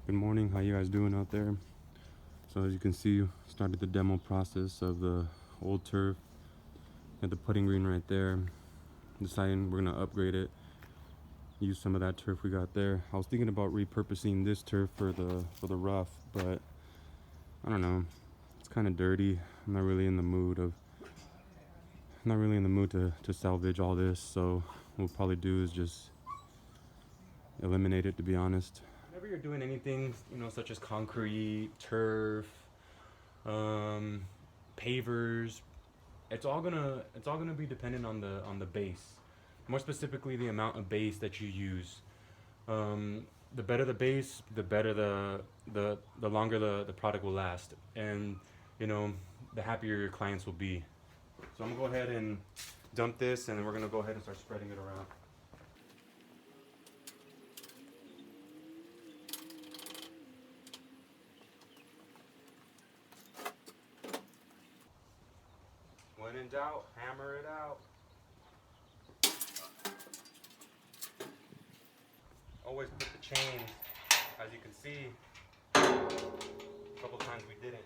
Good morning, how you guys doing out there? So as you can see, started the demo process of the old turf at the putting green right there. Deciding we're gonna upgrade it, use some of that turf we got there. I was thinking about repurposing this turf for the rough, but I don't know. It's kind of dirty. I'm not really in the mood to salvage all this. So what we'll probably do is just eliminate it, to be honest. Whenever you're doing anything, such as concrete, turf, um, pavers, it's all gonna be dependent on the base. More specifically, the amount of base that you use. The better the base, the better the longer the product will last, and you know the happier your clients will be. So I'm gonna go ahead and dump this, and then we're gonna go ahead and start spreading it around. When in doubt, hammer it out. Always put the chains. As you can see, a couple times we didn't.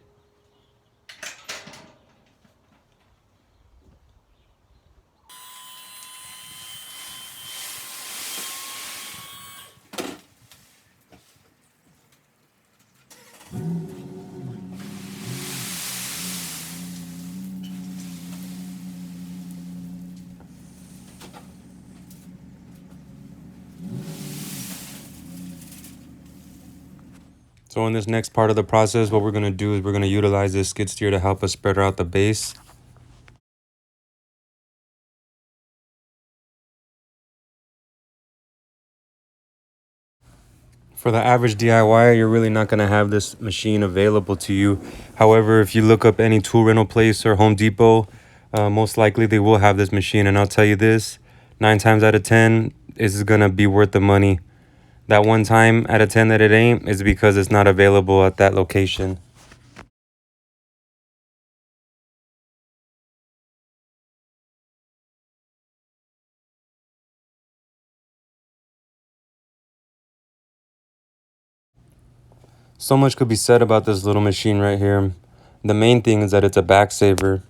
So in this next part of the process, what we're going to do is we're going to utilize this skid steer to help us spread out the base. For the average DIY, you're really not going to have this machine available to you. However, if you look up any tool rental place or Home Depot, most likely they will have this machine. And I'll tell you this, 9 times out of 10, is going to be worth the money. That one time out of 10 that it ain't is because it's not available at that location. So much could be said about this little machine right here. The main thing is that it's a back saver.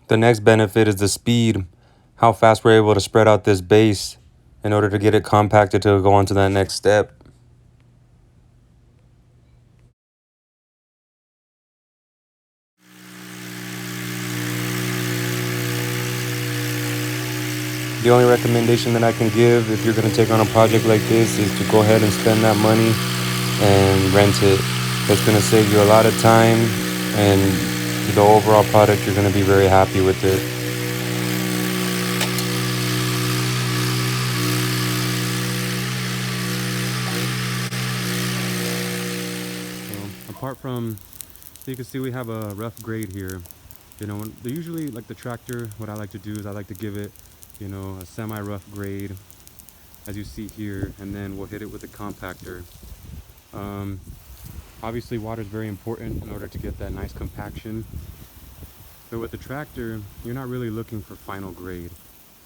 The next benefit is the speed, how fast we're able to spread out this base in order to get it compacted to go on to that next step. The only recommendation that I can give if you're going to take on a project like this is to go ahead and spend that money and rent it. It's going to save you a lot of time, and the overall product, you're going to be very happy with it. Apart from, so you can see we have a rough grade here. They usually, like the tractor, what I like to do is I like to give it, a semi-rough grade, as you see here, and then we'll hit it with a compactor. Obviously, water is very important in order to get that nice compaction. But with the tractor, you're not really looking for final grade.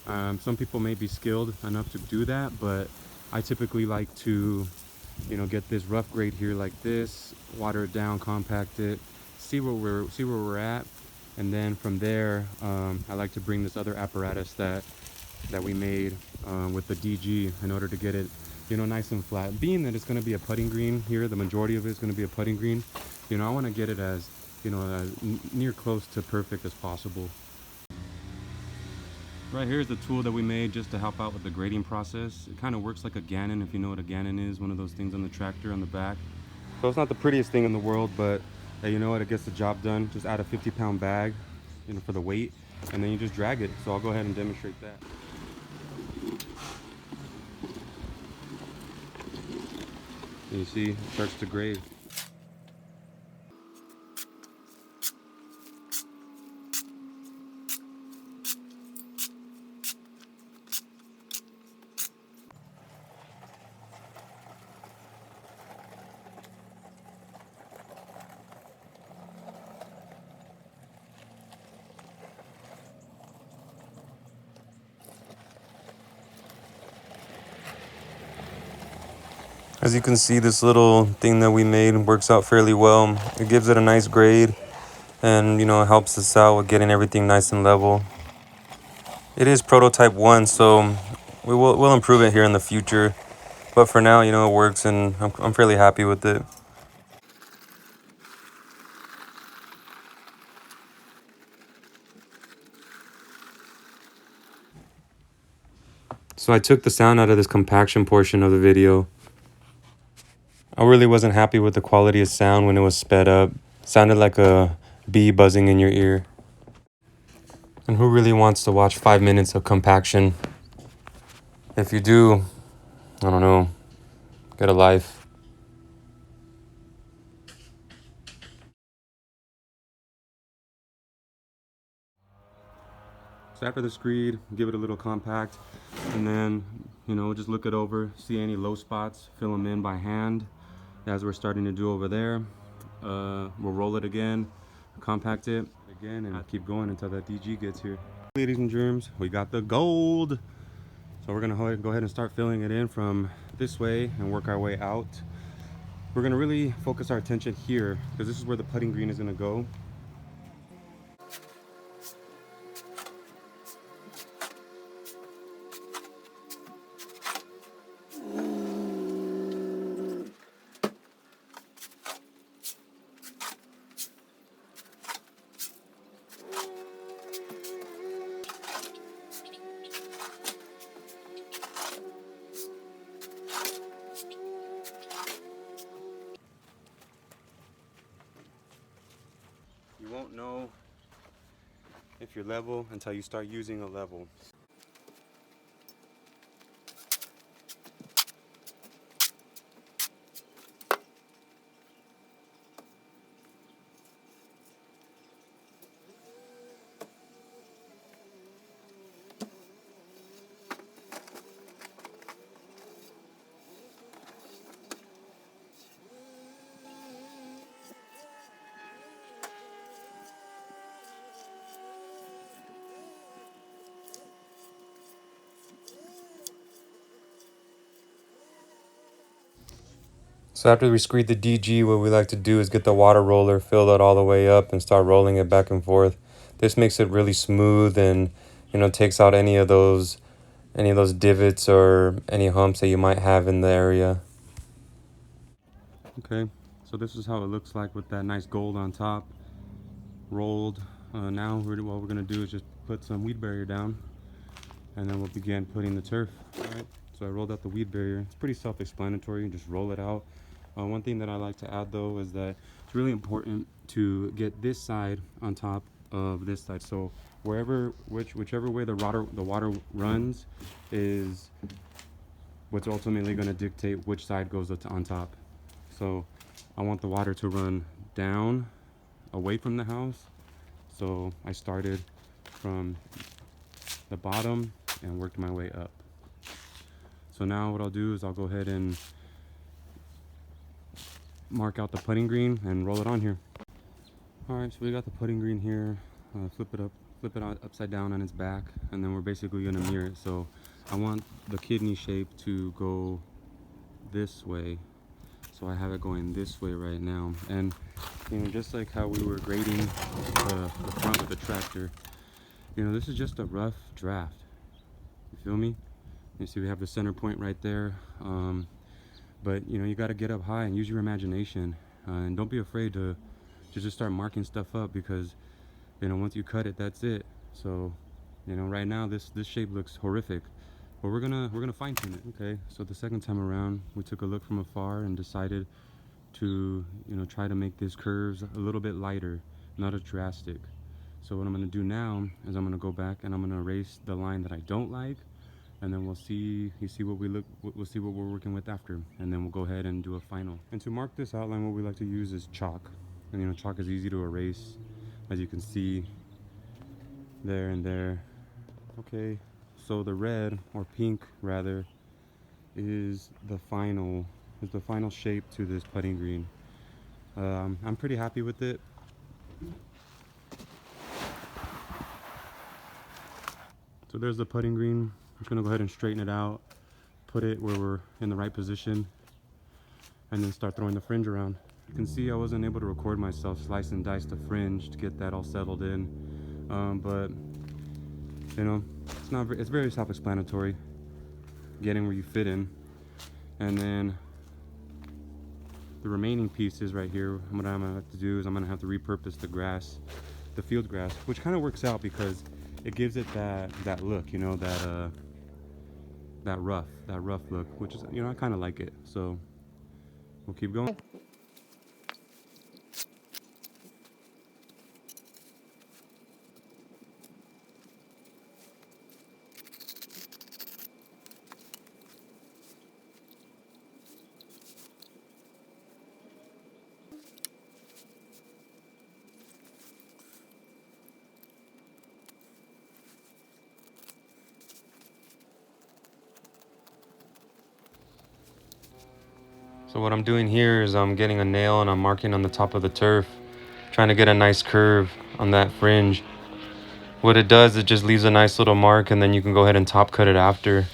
Some people may be skilled enough to do that, but I typically like to, get this rough grade here like this, water it down, compact it, see where we're at, and then from there, I like to bring this other apparatus that we made with the DG in order to get it, nice and flat. Being that it's going to be a putting green here, the majority of it is going to be a putting green. I want to get it as, as near close to perfect as possible. Right here is the tool that we made just to help out with the grading process. It kind of works like a Gannon, if you know what a Gannon is, one of those things on the tractor on the back. So it's not the prettiest thing in the world, but hey, you know what? It gets the job done. Just add a 50-pound bag, for the weight, and then you just drag it. So I'll go ahead and demonstrate that. And you see, it starts to grade. As you can see, this little thing that we made works out fairly well. It gives it a nice grade and, you know, it helps us out with getting everything nice and level. It is prototype 1, so we'll improve it here in the future. But for now, you know, it works and I'm fairly happy with it. So I took the sound out of this compaction portion of the video. I really wasn't happy with the quality of sound when it was sped up. It sounded like a bee buzzing in your ear. And who really wants to watch 5 minutes of compaction? If you do, I don't know, get a life. So after the screed, give it a little compact, and then, you know, just look it over, see any low spots, fill them in by hand, as we're starting to do over there. We'll roll it again, compact it again, and keep going until that DG gets here. Ladies and germs, we got the gold. So we're gonna go ahead and start filling it in from this way and work our way out. We're gonna really focus our attention here because this is where the putting green is gonna go. You won't know if you're level until you start using a level. So after we screed the DG, what we like to do is get the water roller, fill it all the way up and start rolling it back and forth. This makes it really smooth and, you know, takes out any of those divots or any humps that you might have in the area. Okay, so this is how it looks like with that nice gold on top, rolled. Now what we're gonna do is just put some weed barrier down, and then we'll begin putting the turf. All right, so I rolled out the weed barrier. It's pretty self-explanatory. You just roll it out. One thing that I like to add though is that it's really important to get this side on top of this side. So whichever way the water runs is what's ultimately going to dictate which side goes on top. So I want the water to run down away from the house. So I started from the bottom and worked my way up. So now what I'll do is I'll go ahead and mark out the putting green and roll it on here. All right, so we got the putting green here. Flip it out upside down on its back, and then we're basically gonna mirror it. So I want the kidney shape to go this way. So I have it going this way right now. And, you know, just like how we were grading the front with the tractor, you know, this is just a rough draft. You feel me? You see we have the center point right there. But, you know, you got to get up high and use your imagination. And don't be afraid to just start marking stuff up, because, you know, once you cut it, that's it. So, you know, right now this shape looks horrific. But we're gonna fine tune it. Okay, so the second time around, we took a look from afar and decided to, you know, try to make these curves a little bit lighter, not as drastic. So what I'm gonna do now is I'm gonna go back and I'm gonna erase the line that I don't like, and then we'll see what we're working with after, and then we'll go ahead and do a final. And to mark this outline, what we like to use is chalk. And, you know, chalk is easy to erase, as you can see there and there. Okay, so the red, or pink rather, is the final shape to this putting green. I'm pretty happy with it. So there's the putting green. I'm just gonna go ahead and straighten it out, put it where we're in the right position. and then start throwing the fringe around. You can see I wasn't able to record myself slice and dice the fringe to get that all settled in, but you know, it's very self-explanatory, getting where you fit in. And then the remaining pieces right here, what I'm gonna have to do is I'm gonna have to repurpose the grass, the field grass, which kind of works out because it gives it that look, you know, that rough look, which is, you know, I kind of like it. So we'll keep going. So what I'm doing here is I'm getting a nail and I'm marking on the top of the turf, trying to get a nice curve on that fringe. What it does, it just leaves a nice little mark, and then you can go ahead and top cut it after.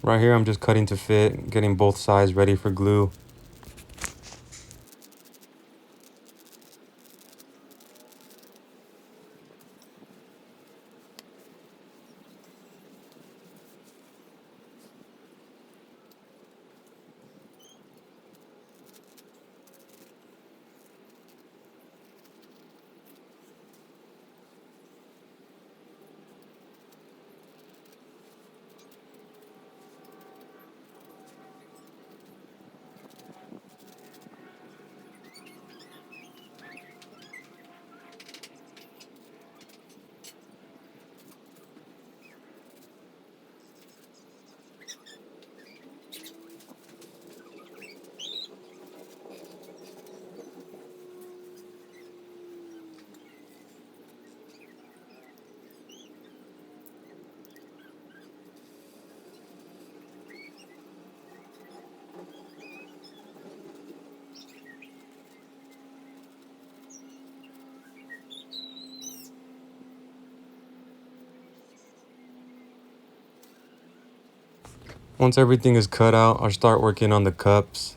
Right here, I'm just cutting to fit, getting both sides ready for glue. Once everything is cut out, I'll start working on the cups.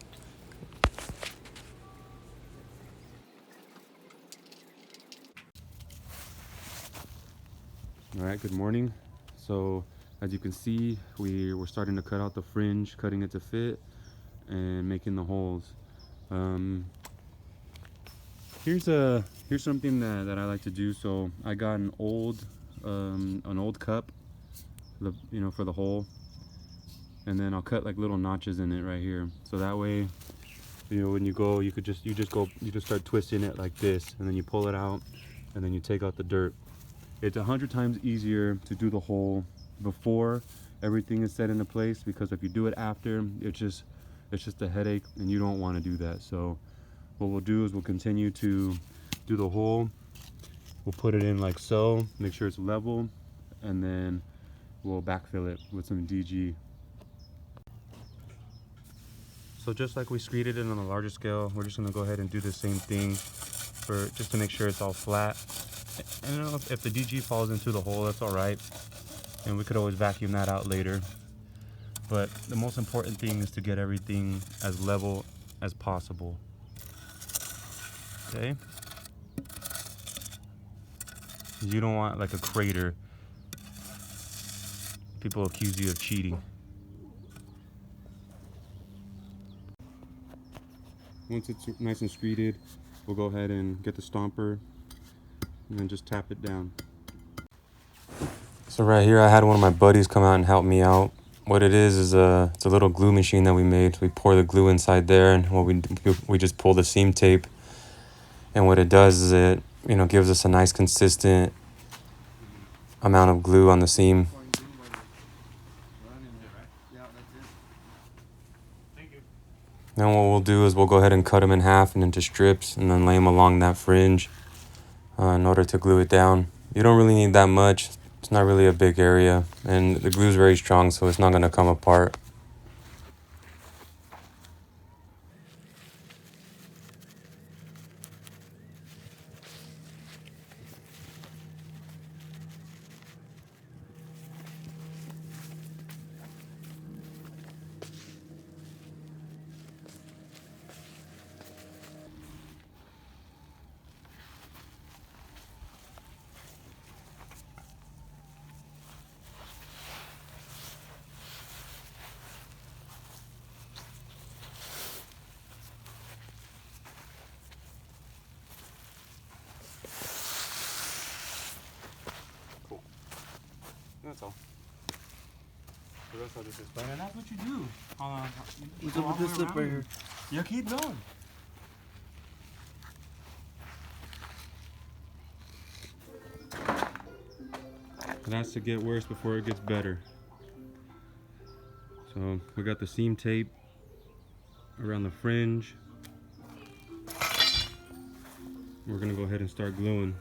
All right, good morning. So as you can see, we're starting to cut out the fringe, cutting it to fit and making the holes. Here's something that I like to do. So I got an old cup, you know, for the hole, and then I'll cut like little notches in it right here. So that way, you know, when you go, you just start twisting it like this, and then you pull it out, and then you take out the dirt. It's 100 times easier to do the hole before everything is set into place, because if you do it after, it's just a headache, and you don't want to do that. So what we'll do is we'll continue to do the hole. We'll put it in like so, make sure it's level, and then we'll backfill it with some DG. So just like we screeded it on a larger scale, we're just gonna go ahead and do the same thing just to make sure it's all flat. And you know, if the DG falls into the hole, that's all right, and we could always vacuum that out later. But the most important thing is to get everything as level as possible. Okay? You don't want like a crater. People accuse you of cheating. Once it's nice and screeded, we'll go ahead and get the stomper and then just tap it down. So right here, I had one of my buddies come out and help me out. What it is it's a little glue machine that we made. We pour the glue inside there, and what we just pull the seam tape. And what it does is it, you know, gives us a nice consistent amount of glue on the seam. Then what we'll do is we'll go ahead and cut them in half and into strips and then lay them along that fringe in order to glue it down. You don't really need that much. It's not really a big area, and the glue is very strong, so it's not going to come apart. Cool. That's all. The rest I'll just explain, and that's what you do. What's up with this lip right here? Yeah, keep going. It has to get worse before it gets better. So we got the seam tape around the fringe. We're gonna go ahead and start gluing.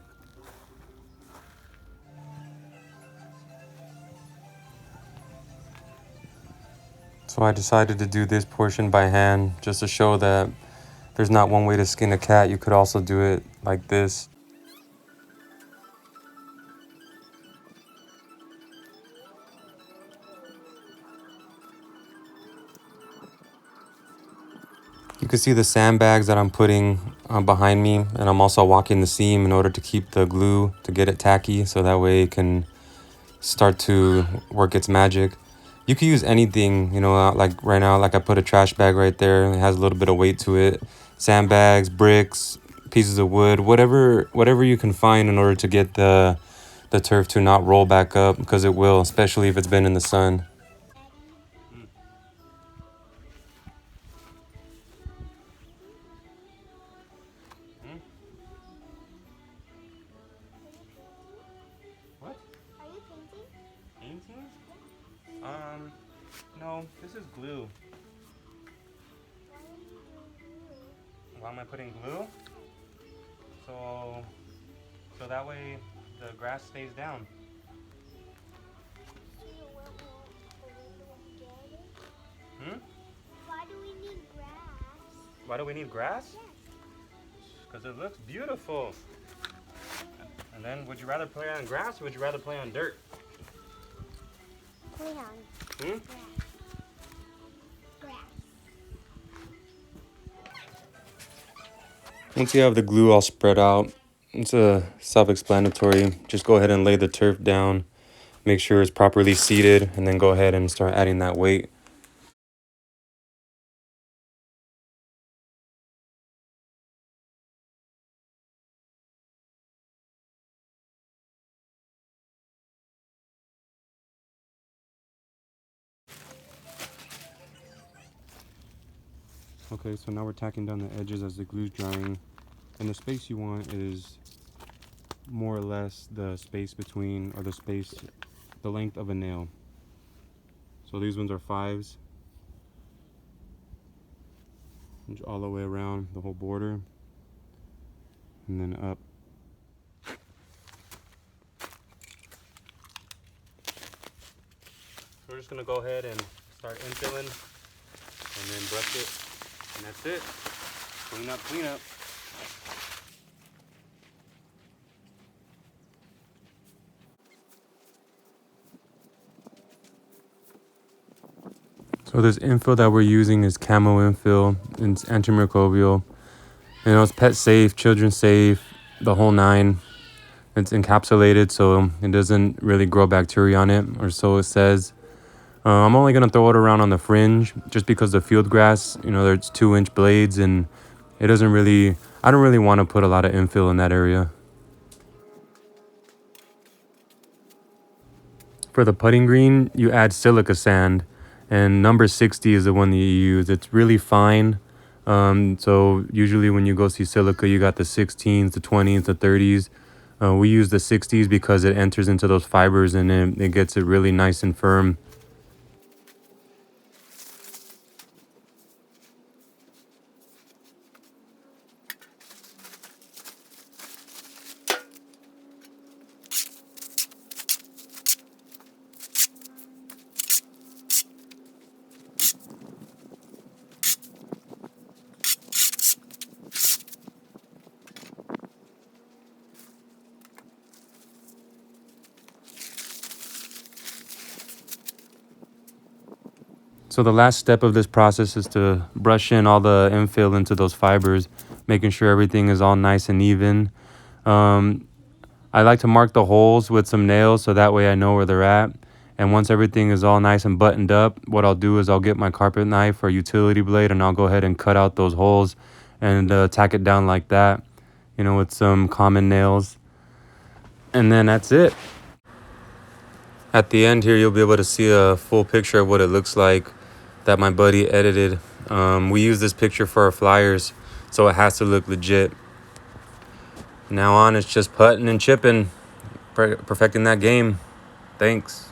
So I decided to do this portion by hand just to show that there's not one way to skin a cat. You could also do it like this. You can see the sandbags that I'm putting behind me, and I'm also walking the seam in order to keep the glue to get it tacky, so that way it can start to work its magic. You can use anything, you know, like right now, like I put a trash bag right there. It has a little bit of weight to it. Sandbags, bricks, pieces of wood, whatever you can find in order to get the turf to not roll back up, because it will, especially if it's been in the sun. What? Are you painting? Painting? No, this is glue. Why am I putting glue? So that way the grass stays down. Hmm? Why do we need grass? Why do we need grass? Yes. Because it looks beautiful. And then, would you rather play on grass or would you rather play on dirt? Play on Hmm? grass. Grass. Once you have the glue all spread out, it's self-explanatory. Just go ahead and lay the turf down. Make sure it's properly seated, and then go ahead and start adding that weight. Okay, so now we're tacking down the edges as the glue's drying. And the space you want is more or less the space between, or the length of a nail. So these ones are 5s. All the way around the whole border. And then up. We're just gonna go ahead and start infilling and then brush it. And that's it. Clean up, clean up. So this infill that we're using is camo infill, and it's antimicrobial. You know, it's pet safe, children safe, the whole 9. It's encapsulated, so it doesn't really grow bacteria on it, or so it says. I'm only gonna throw it around on the fringe, just because the field grass, you know, there's 2-inch blades, and it doesn't really. I don't really want to put a lot of infill in that area. For the putting green, you add silica sand, and number 60 is the one that you use. It's really fine. So usually when you go see silica, you got the 16s, the 20s, the 30s. We use the 60s because it enters into those fibers and it gets it really nice and firm. So the last step of this process is to brush in all the infill into those fibers, making sure everything is all nice and even. I like to mark the holes with some nails so that way I know where they're at. And once everything is all nice and buttoned up, what I'll do is I'll get my carpet knife or utility blade and I'll go ahead and cut out those holes and tack it down like that, you know, with some common nails. And then that's it. At the end here, you'll be able to see a full picture of what it looks like that my buddy edited. We use this picture for our flyers, so it has to look legit. Now on, it's just putting and chipping, perfecting that game. Thanks.